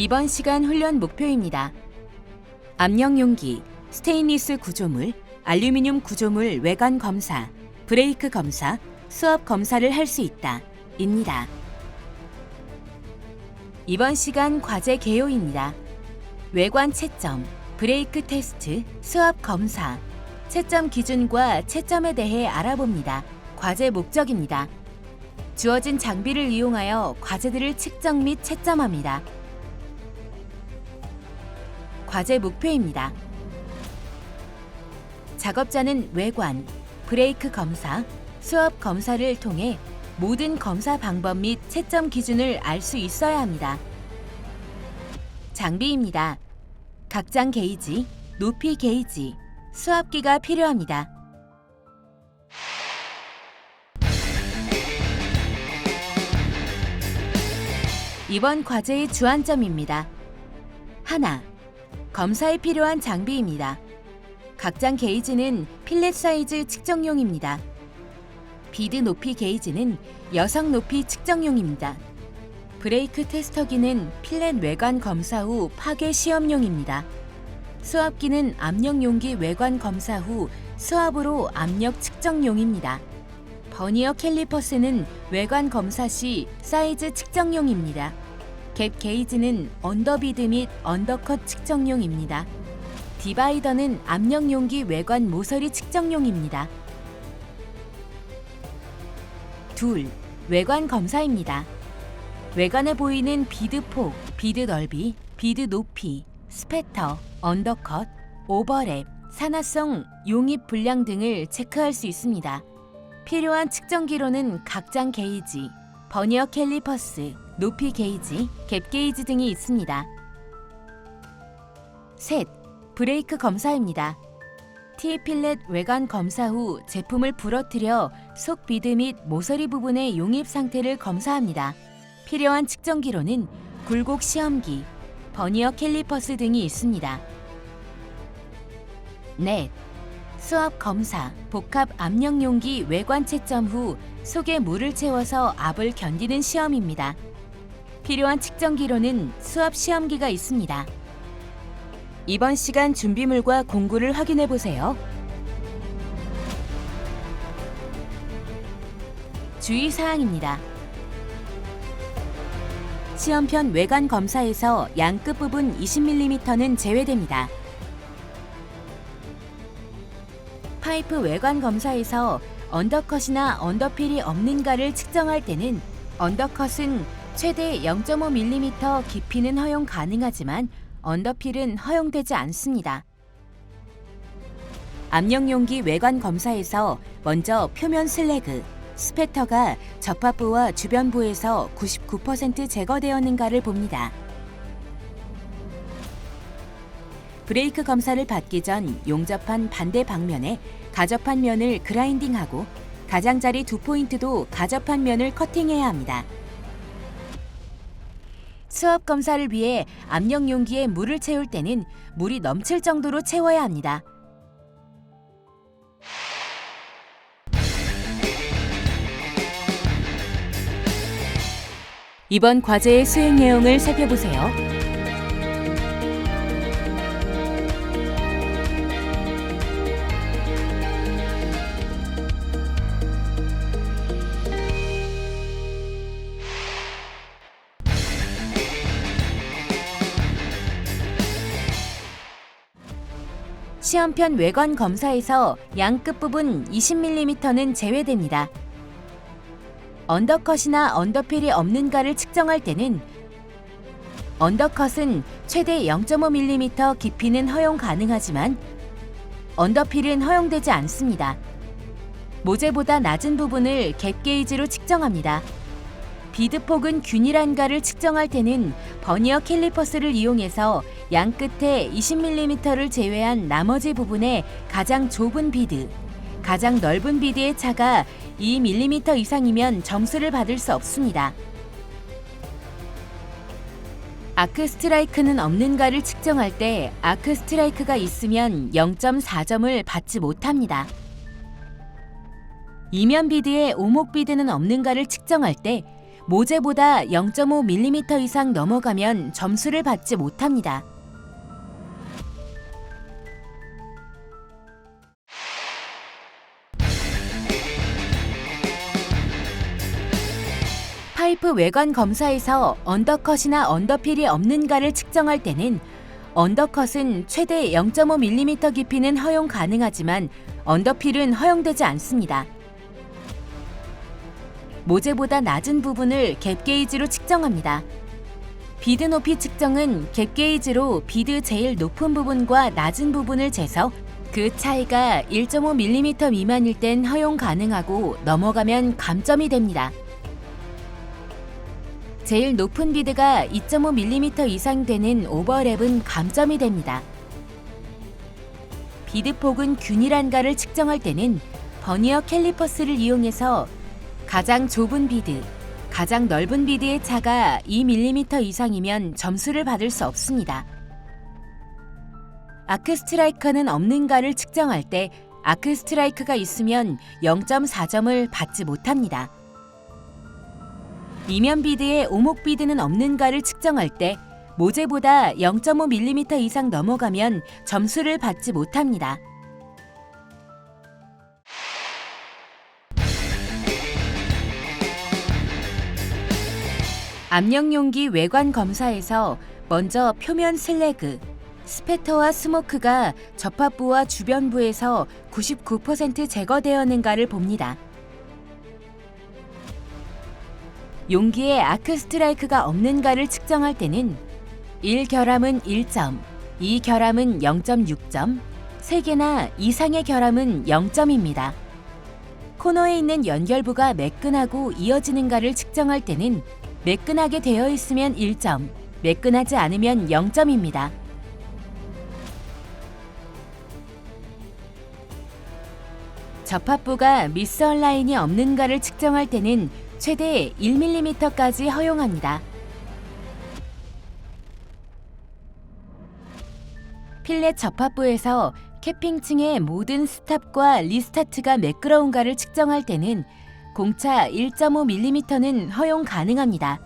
이번 시간 훈련 목표입니다. 압력용기, 스테인리스 구조물, 알루미늄 구조물 외관 검사, 브레이크 검사, 수압 검사를 할 수 있다. 입니다. 이번 시간 과제 개요입니다. 외관 채점, 브레이크 테스트, 수압 검사, 채점 기준과 채점에 대해 알아봅니다. 과제 목적입니다. 주어진 장비를 이용하여 과제들을 측정 및 채점합니다. 과제 목표입니다. 작업자는 외관, 브레이크 검사, 수압 검사를 통해 모든 검사 방법 및 채점 기준을 알 수 있어야 합니다. 장비입니다. 각장 게이지, 높이 게이지, 수압기가 필요합니다. 이번 과제의 주안점입니다. 하나, 검사에 필요한 장비입니다. 각장 게이지는 필렛 사이즈 측정용입니다. 비드 높이 게이지는 여성 높이 측정용입니다. 브레이크 테스터기는 필렛 외관 검사 후 파괴 시험용입니다. 수압기는 압력용기 외관 검사 후 수압으로 압력 측정용입니다. 버니어 캘리퍼스는 외관 검사 시 사이즈 측정용입니다. 갭 게이지는 언더비드 및 언더컷 측정용입니다. 디바이더는 압력용기 외관 모서리 측정용입니다. 둘, 외관 검사입니다. 외관에 보이는 비드 폭, 비드 넓이, 비드 높이, 스패터, 언더컷, 오버랩, 산화성, 용입 분량 등을 체크할 수 있습니다. 필요한 측정기로는 각장 게이지, 버니어 캘리퍼스, 높이 게이지, 갭 게이지 등이 있습니다. 셋, 브레이크 검사입니다. T필렛 외관 검사 후 제품을 부러뜨려 속 비드 및 모서리 부분의 용입 상태를 검사합니다. 필요한 측정기로는 굴곡 시험기, 버니어 캘리퍼스 등이 있습니다. 넷, 수압 검사, 복합 압력용기 외관 채점 후 속에 물을 채워서 압을 견디는 시험입니다. 필요한 측정기로는 수압 시험기가 있습니다. 이번 시간 준비물과 공구를 확인해 보세요. 주의사항입니다. 시험편 외관 검사에서 양 끝부분 20mm는 제외됩니다. 파이프 외관 검사에서 언더컷이나 언더필이 없는가를 측정할 때는 언더컷은 최대 0.5mm 깊이는 허용 가능하지만 언더필은 허용되지 않습니다. 압력용기 외관 검사에서 먼저 표면 슬래그, 스패터가 접합부와 주변부에서 99% 제거되었는가를 봅니다. 브레이크 검사를 받기 전 용접한 반대 방면에 가접한 면을 그라인딩하고 가장자리 2포인트도 가접한 면을 커팅해야 합니다. 수압 검사를 위해 압력용기에 물을 채울 때는 물이 넘칠 정도로 채워야 합니다. 이번 과제의 수행 내용을 살펴보세요. 시험편 외관 검사에서 양 끝부분 20mm는 제외됩니다. 언더컷이나 언더필이 없는가를 측정할 때는 언더컷은 최대 0.5mm 깊이는 허용 가능하지만 언더필은 허용되지 않습니다. 모재보다 낮은 부분을 갭 게이지로 측정합니다. 비드폭은 균일한가를 측정할 때는 버니어 캘리퍼스를 이용해서 양 끝에 20mm를 제외한 나머지 부분에 가장 좁은 비드, 가장 넓은 비드의 차가 2mm 이상이면 점수를 받을 수 없습니다. 아크 스트라이크는 없는가를 측정할 때 아크 스트라이크가 있으면 0.4점을 받지 못합니다. 이면 비드에 오목 비드는 없는가를 측정할 때 모재보다 0.5mm 이상 넘어가면 점수를 받지 못합니다. 파이프 외관 검사에서 언더컷이나 언더필이 없는가를 측정할 때는 언더컷은 최대 0.5mm 깊이는 허용 가능하지만 언더필은 허용되지 않습니다. 모재보다 낮은 부분을 갭 게이지로 측정합니다. 비드 높이 측정은 갭 게이지로 비드 제일 높은 부분과 낮은 부분을 재서 그 차이가 1.5mm 미만일 땐 허용 가능하고 넘어가면 감점이 됩니다. 제일 높은 비드가 2.5mm 이상 되는 오버랩은 감점이 됩니다. 비드 폭은 균일한가를 측정할 때는 버니어 캘리퍼스를 이용해서 가장 좁은 비드, 가장 넓은 비드의 차가 2mm 이상이면 점수를 받을 수 없습니다. 아크 스트라이커는 없는가를 측정할 때 아크 스트라이크가 있으면 0.4점을 받지 못합니다. 이면 비드에 오목 비드는 없는가를 측정할 때 모재보다 0.5mm 이상 넘어가면 점수를 받지 못합니다. 압력용기 외관 검사에서 먼저 표면 슬래그, 스패터와 스모크가 접합부와 주변부에서 99% 제거되었는가를 봅니다. 용기에 아크 스트라이크가 없는가를 측정할 때는 1결함은 1점, 2결함은 0.6점, 3개나 이상의 결함은 0점입니다. 코너에 있는 연결부가 매끈하고 이어지는가를 측정할 때는 매끈하게 되어 있으면 1점, 매끈하지 않으면 0점입니다. 접합부가 미스얼라인이 없는가를 측정할 때는 최대 1mm까지 허용합니다. 필렛 접합부에서 캐핑층의 모든 스탑과 리스타트가 매끄러운가를 측정할 때는 공차 1.5mm는 허용 가능합니다.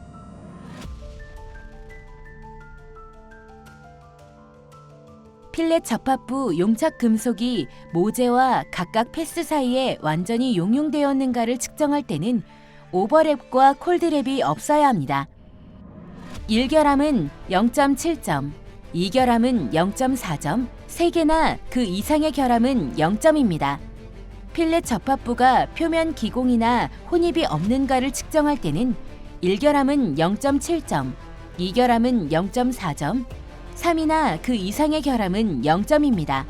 필렛 접합부 용착 금속이 모재와 각각 패스 사이에 완전히 용융되었는가를 측정할 때는 오버랩과 콜드랩이 없어야 합니다. 1결함은 0.7점, 2결함은 0.4점, 3개나 그 이상의 결함은 0점입니다. 필렛 접합부가 표면 기공이나 혼입이 없는가를 측정할 때는 1결함은 0.7점, 2결함은 0.4점, 3이나 그 이상의 결함은 0점입니다.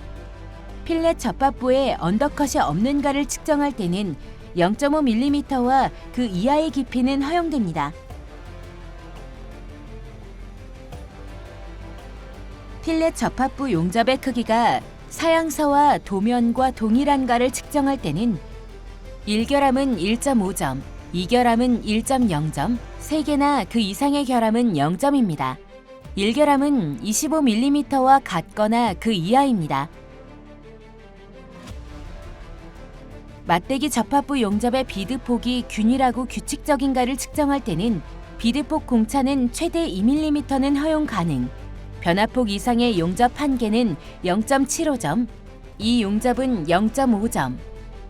필렛 접합부에 언더컷이 없는가를 측정할 때는 0.5mm와 그 이하의 깊이는 허용됩니다. 필렛 접합부 용접의 크기가 사양서와 도면과 동일한가를 측정할 때는 1결함은 1.5점, 2결함은 1.0점, 3개나 그 이상의 결함은 0점입니다. 1결함은 25mm와 같거나 그 이하입니다. 맞대기 접합부 용접의 비드폭이 균일하고 규칙적인가를 측정할 때는 비드폭 공차는 최대 2mm는 허용 가능, 변화폭 이상의 용접 한계는 0.75점, 이 용접은 0.5점,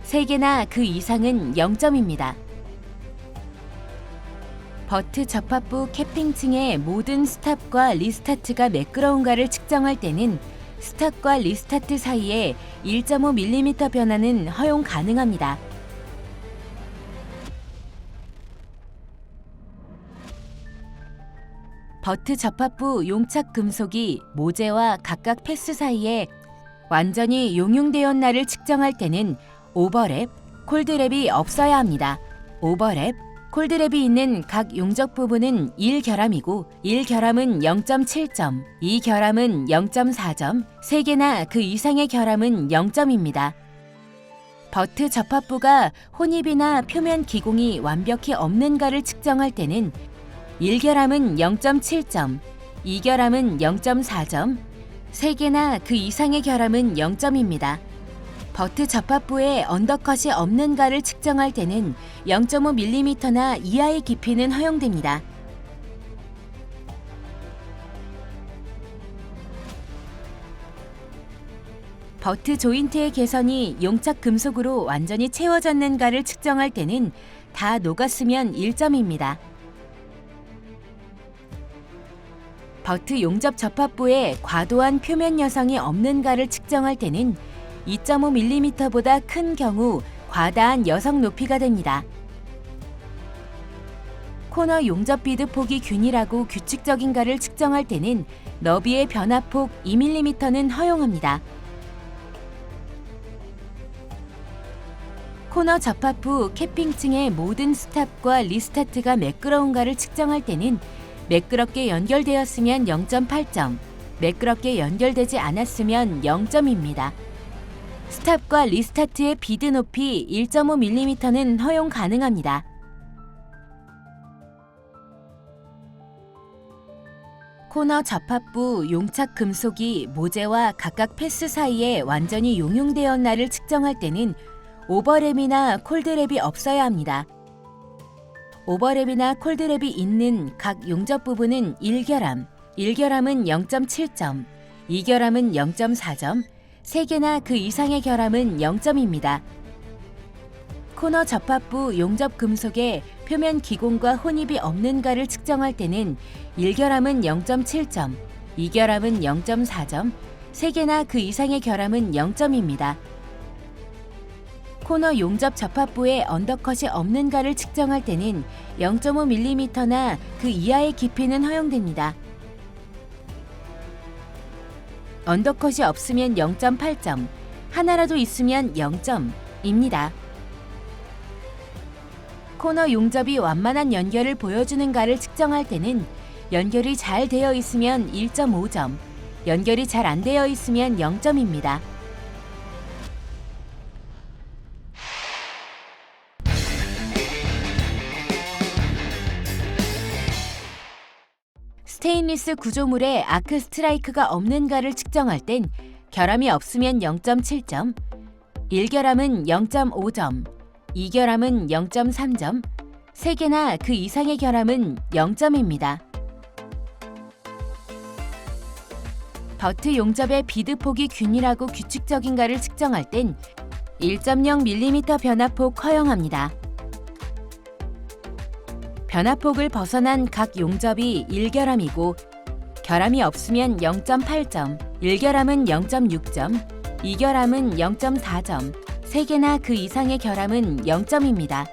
3개나 그 이상은 0점입니다. 버트 접합부 캐핑층의 모든 스탑과 리스타트가 매끄러운가를 측정할 때는 스탑과 리스타트 사이에 1.5mm 변화는 허용 가능합니다. 버트 접합부 용착 금속이 모재와 각각 패스 사이에 완전히 용융되었나를 측정할 때는 오버랩, 콜드랩이 없어야 합니다. 오버랩, 콜드랩이 있는 각 용접 부분은 1결함이고 1결함은 0.7점, 2결함은 0.4점, 3개나 그 이상의 결함은 0점입니다. 버트 접합부가 혼입이나 표면 기공이 완벽히 없는가를 측정할 때는 1결함은 0.7점, 2결함은 0.4점, 3개나 그 이상의 결함은 0점입니다. 버트 접합부에 언더컷이 없는가를 측정할 때는 0.5mm나 이하의 깊이는 허용됩니다. 버트 조인트의 개선이 용착 금속으로 완전히 채워졌는가를 측정할 때는 다 녹았으면 1점입니다. 버트 용접 접합부에 과도한 표면 여성이 없는가를 측정할 때는 2.5mm보다 큰 경우 과다한 여성 높이가 됩니다. 코너 용접 비드 폭이 균일하고 규칙적인가를 측정할 때는 너비의 변화폭 2mm는 허용합니다. 코너 접합부 캐핑층의 모든 스탑과 리스타트가 매끄러운가를 측정할 때는 매끄럽게 연결되었으면 0.8점, 매끄럽게 연결되지 않았으면 0점입니다. 스탑과 리스타트의 비드 높이 1.5mm는 허용 가능합니다. 코너 접합부 용착 금속이 모재와 각각 패스 사이에 완전히 용융되었나를 측정할 때는 오버랩이나 콜드랩이 없어야 합니다. 오버랩이나 콜드랩이 있는 각 용접 부분은 1결함, 1결함은 0.7점, 2결함은 0.4점, 3개나 그 이상의 결함은 0점입니다. 코너 접합부 용접 금속의 표면 기공과 혼입이 없는가를 측정할 때는 1결함은 0.7점, 2결함은 0.4점, 3개나 그 이상의 결함은 0점입니다. 코너 용접 접합부에 언더컷이 없는가를 측정할 때는 0.5mm나 그 이하의 깊이는 허용됩니다. 언더컷이 없으면 0.8점, 하나라도 있으면 0점입니다. 코너 용접이 완만한 연결을 보여주는가를 측정할 때는 연결이 잘 되어 있으면 1.5점, 연결이 잘 안 되어 있으면 0점입니다. 스테인리스 구조물에 아크 스트라이크가 없는가를 측정할 땐 결함이 없으면 0.7점, 1결함은 0.5점, 2결함은 0.3점, 3개나 그 이상의 결함은 0점입니다. 버트 용접의 비드 폭이 균일하고 규칙적인가를 측정할 땐 1.0mm 변화폭 허용합니다. 변화폭을 벗어난 각 용접이 1결함이고 결함이 없으면 0.8점, 1결함은 0.6점, 2결함은 0.4점, 3개나 그 이상의 결함은 0점입니다.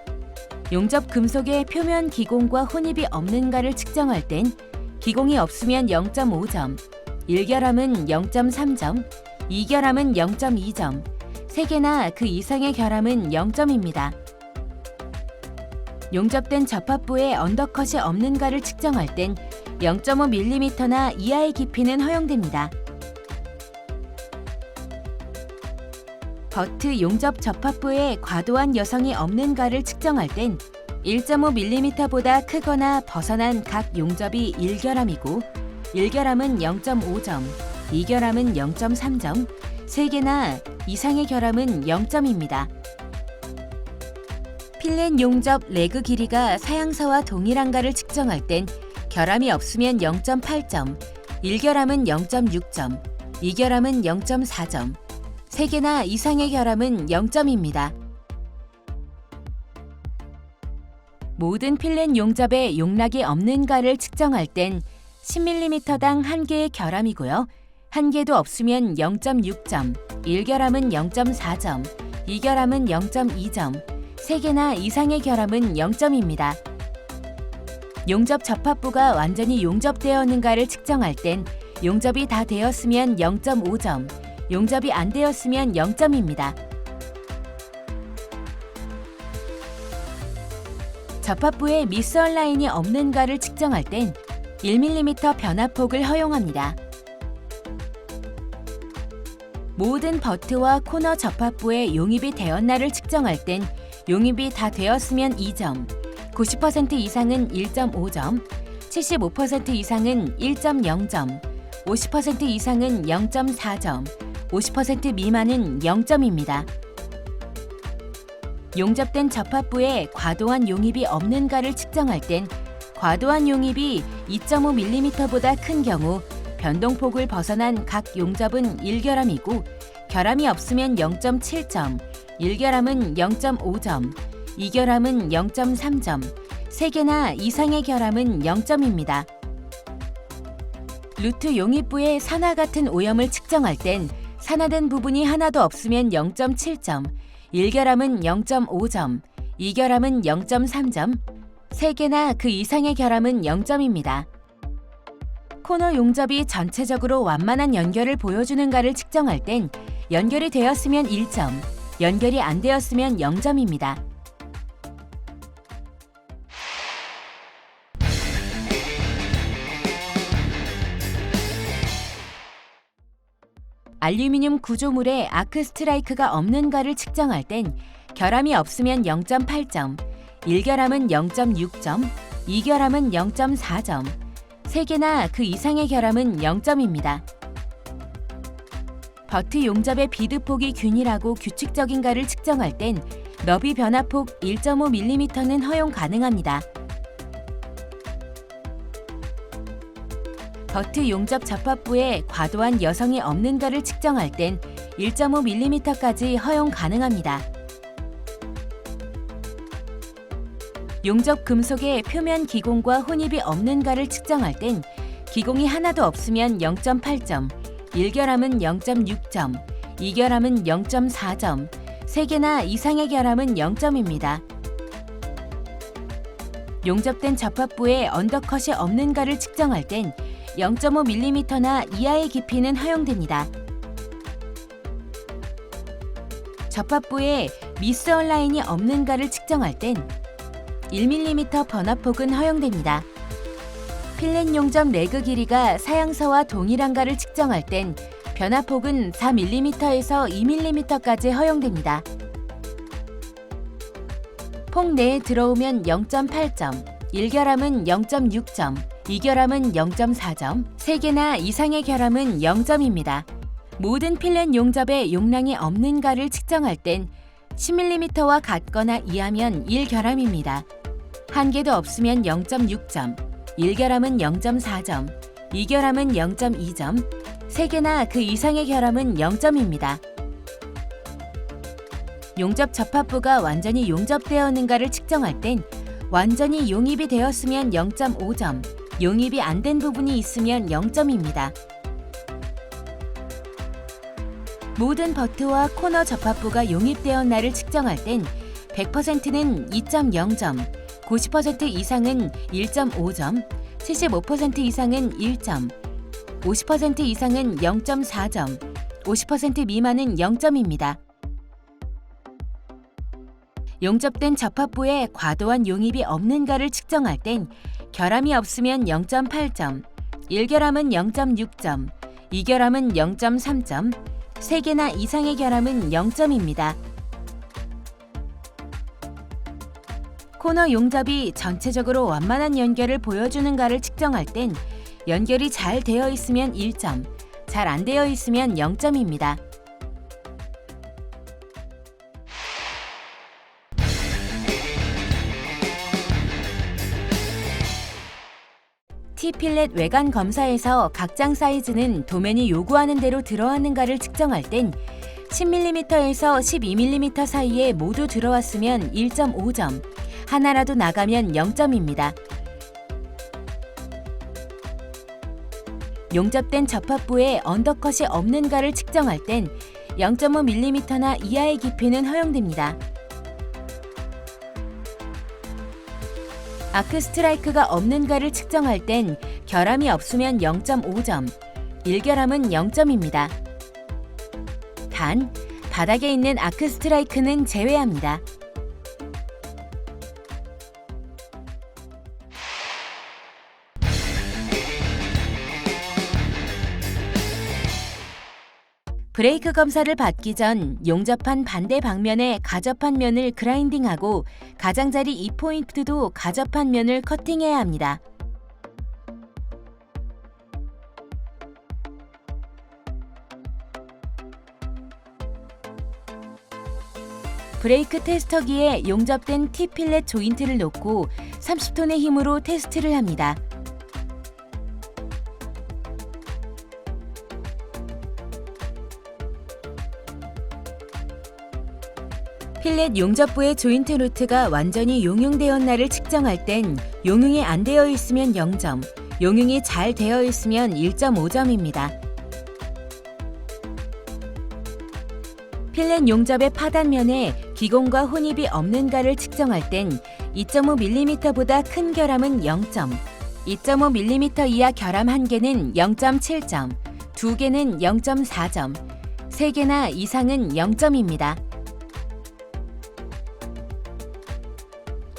용접 금속의 표면 기공과 혼입이 없는가를 측정할 땐 기공이 없으면 0.5점, 1결함은 0.3점, 2결함은 0.2점, 3개나 그 이상의 결함은 0점입니다. 용접된 접합부에 언더컷이 없는가를 측정할 땐 0.5mm나 이하의 깊이는 허용됩니다. 버트 용접 접합부에 과도한 여성이 없는가를 측정할 땐 1.5mm보다 크거나 벗어난 각 용접이 1결함이고 1결함은 0.5점, 2결함은 0.3점, 3개나 이상의 결함은 0점입니다. 필렛 용접 레그 길이가 사양사와 동일한가를 측정할 땐 결함이 없으면 0.8점, 1결함은 0.6점, 2결함은 0.4점, 3개나 이상의 결함은 0점입니다. 모든 필렛 용접에 용락이 없는가를 측정할 땐 10mm당 1개의 결함이고요. 1개도 없으면 0.6점, 1결함은 0.4점, 2결함은 0.2점, 3개나 이상의 결함은 0점입니다. 용접 접합부가 완전히 용접되었는가를 측정할 땐 용접이 다 되었으면 0.5점, 용접이 안 되었으면 0점입니다. 접합부에 미스얼 라인이 없는가를 측정할 땐 1mm 변화폭을 허용합니다. 모든 버트와 코너 접합부에 용입이 되었나를 측정할 땐 용입이 다 되었으면 2점, 90% 이상은 1.5점, 75% 이상은 1.0점, 50% 이상은 0.4점, 50% 미만은 0점입니다. 용접된 접합부에 과도한 용입이 없는가를 측정할 땐 과도한 용입이 2.5mm보다 큰 경우 변동폭을 벗어난 각 용접은 1g이고 결함이 없으면 0.7점, 1g은 0.5점, 2g은 0.3점, 3개나 이상의 결함은 0점입니다. 루트 용입부의 산화 같은 오염을 측정할 땐 산화된 부분이 하나도 없으면 0.7점, 1결함은 0.5점, 2결함은 0.3점, 3개나 그 이상의 결함은 0점입니다. 코너 용접이 전체적으로 완만한 연결을 보여주는가를 측정할 땐 연결이 되었으면 1점, 연결이 안 되었으면 0점입니다. 알루미늄 구조물에 아크 스트라이크가 없는가를 측정할 땐 결함이 없으면 0.8점, 1결함은 0.6점, 2결함은 0.4점, 3개나 그 이상의 결함은 0점입니다. 버트 용접의 비드폭이 균일하고 규칙적인가를 측정할 땐 너비 변화폭 1.5mm는 허용 가능합니다. 버트 용접 접합부에 과도한 여성이 없는가를 측정할 땐 1.5mm까지 허용 가능합니다. 용접 금속의 표면 기공과 혼입이 없는가를 측정할 땐 기공이 하나도 없으면 0.8점, 1결함은 0.6점, 2결함은 0.4점, 3개나 이상의 결함은 0점입니다. 용접된 접합부에 언더컷이 없는가를 측정할 땐 0.5mm나 이하의 깊이는 허용됩니다. 접합부에 미스 얼라인이 없는가를 측정할 땐 1mm 번화폭은 허용됩니다. 필렛 용접 레그 길이가 사양서와 동일한가를 측정할 땐 변화폭은 4mm에서 2mm까지 허용됩니다. 폭 내에 들어오면 0.8점, 1결함은 0.6점, 2결함은 0.4점, 3개나 이상의 결함은 0점입니다. 모든 필렛 용접에 용량이 없는가를 측정할 땐 10mm와 같거나 이하면 1결함입니다. 한 개도 없으면 0.6점, 1결함은 0.4점, 2결함은 0.2점, 3개나 그 이상의 결함은 0점입니다. 용접 접합부가 완전히 용접되었는가를 측정할 땐 완전히 용입이 되었으면 0.5점, 용입이 안 된 부분이 있으면 0점입니다. 모든 버트와 코너 접합부가 용입되었나를 측정할 땐 100%는 2.0점, 90% 이상은 1.5점, 75% 이상은 1점, 50% 이상은 0.4점, 50% 미만은 0점입니다. 용접된 접합부에 과도한 용입이 없는가를 측정할 땐 결함이 없으면 0.8점, 1결함은 0.6점, 2결함은 0.3점, 3개나 이상의 결함은 0점입니다. 코너 용접이 전체적으로 완만한 연결을 보여주는가를 측정할 땐 연결이 잘 되어 있으면 1점, 잘 안 되어 있으면 0점입니다. T필렛 외관 검사에서 각장 사이즈는 도면이 요구하는 대로 들어왔는가를 측정할 땐 10mm에서 12mm 사이에 모두 들어왔으면 1.5점, 하나라도 나가면 0점입니다. 용접된 접합부에 언더컷이 없는가를 측정할 땐 0.5mm나 이하의 깊이는 허용됩니다. 아크 스트라이크가 없는가를 측정할 땐 결함이 없으면 0.5점, 1결함은 0점입니다. 단, 바닥에 있는 아크 스트라이크는 제외합니다. 브레이크 검사를 받기 전 용접한 반대 방면에 가접한 면을 그라인딩하고 가장자리 2포인트도 가접한 면을 커팅해야 합니다. 브레이크 테스터기에 용접된 T필렛 조인트를 놓고 30톤의 힘으로 테스트를 합니다. 필렛 용접부의 조인트 루트가 완전히 용융되었나를 측정할 땐 용융이 안 되어 있으면 0점, 용융이 잘 되어 있으면 1.5점입니다. 필렛 용접의 파단면에 기공과 혼입이 없는가를 측정할 땐 2.5mm보다 큰 결함은 0점, 2.5mm 이하 결함 1개는 0.7점, 2개는 0.4점, 3개나 이상은 0점입니다.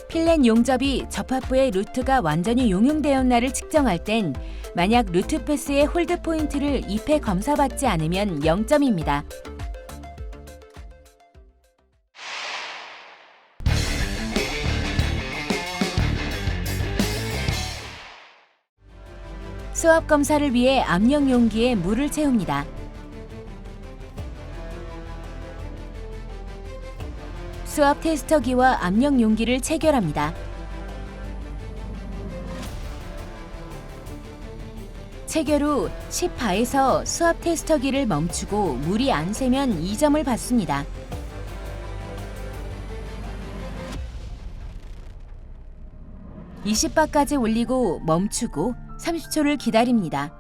필렛 용접이 접합부의 루트가 완전히 용융되었나를 측정할 땐 만약 루트 패스의 홀드 포인트를 2회 검사받지 않으면 0점입니다. 수압 검사를 위해 압력 용기에 물을 채웁니다. 수압 테스터기와 압력 용기를 체결합니다. 체결 후 10바에서 수압 테스터기를 멈추고 물이 안 새면 2점을 받습니다. (20바까지) 올리고 멈추고 30초를 기다립니다.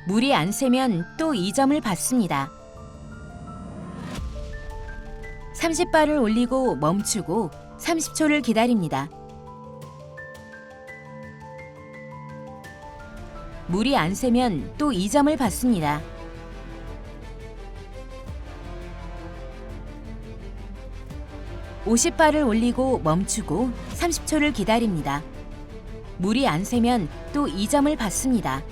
물이 안 새면 또 2점을 받습니다. 30바를 올리고 멈추고 30초를 기다립니다. 물이 안 새면 또 2점을 받습니다. (50바를) 올리고 멈추고 30초를 기다립니다. 물이 안 새면 또 2점을 받습니다.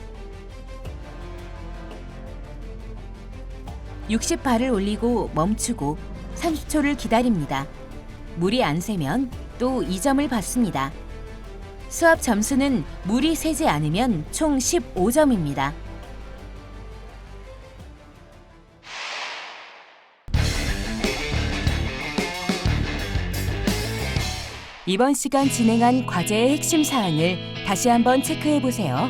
60바를 올리고 멈추고 30초를 기다립니다. 물이 안 새면 또 2점을 받습니다. 수압 점수는 물이 새지 않으면 총 15점입니다. 이번 시간 진행한 과제의 핵심 사항을 다시 한번 체크해 보세요.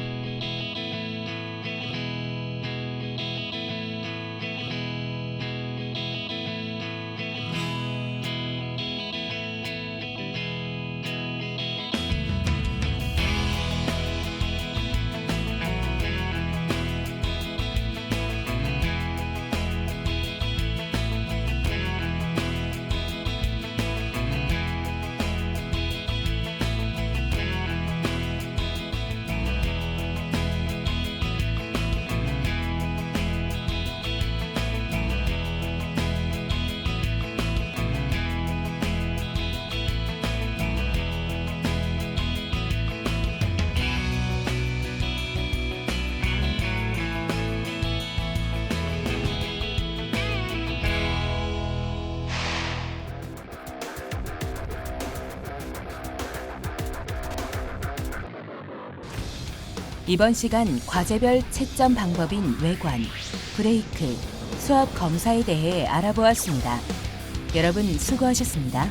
이번 시간 과제별 채점 방법인 외관, 브레이크, 수압 검사에 대해 알아보았습니다. 여러분 수고하셨습니다.